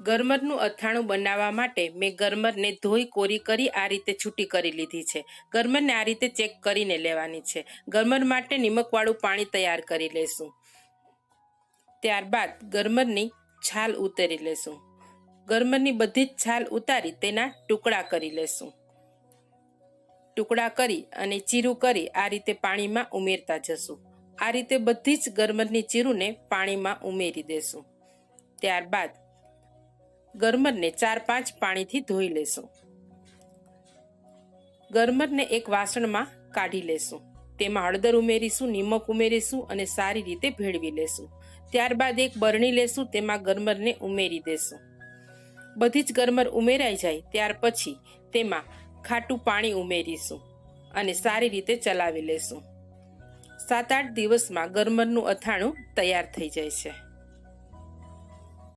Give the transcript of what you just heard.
ગરમરનું અથાણું બનાવવા માટે મેં ગરમરને ધોઈ કોરી કરી આ રીતે છૂટી કરી લીધી છે. ગરમરને આ રીતે ચેક કરીને લેવાની છે. ગરમર માટે નિમકવાળું પાણી તૈયાર કરી લેશું. ત્યારબાદ ગરમરની છાલ ઉતારી લેશું. ગરમરની બધી જ છાલ ઉતારી તેના ટુકડા કરી લેશું. ટુકડા કરી અને ચીરું કરી આ રીતે પાણીમાં ઉમેરતા જશું. આ રીતે બધી જ ગરમરની ચીરુને પાણીમાં ઉમેરી દેશું. ત્યારબાદ ગરમરને 4-5 પાણીથી ધોઈ લેશું. ગરમરને એક વાસણમાં કાઢી લેશું. તેમાં હળદર ઉમેરીશું, નિમક ઉમેરીશું અને સારી રીતે ભેળવી લેશું. ત્યારબાદ એક બરણી લેશું, તેમાં ગરમરને ઉમેરી દેશું. બધી જ ગરમર ઉમેરાઈ જાય ત્યાર પછી તેમાં ખાટું પાણી ઉમેરીશું અને સારી રીતે ચલાવી લેશું. 7-8 દિવસમાં ગરમરનું અથાણું તૈયાર થઈ જાય છે.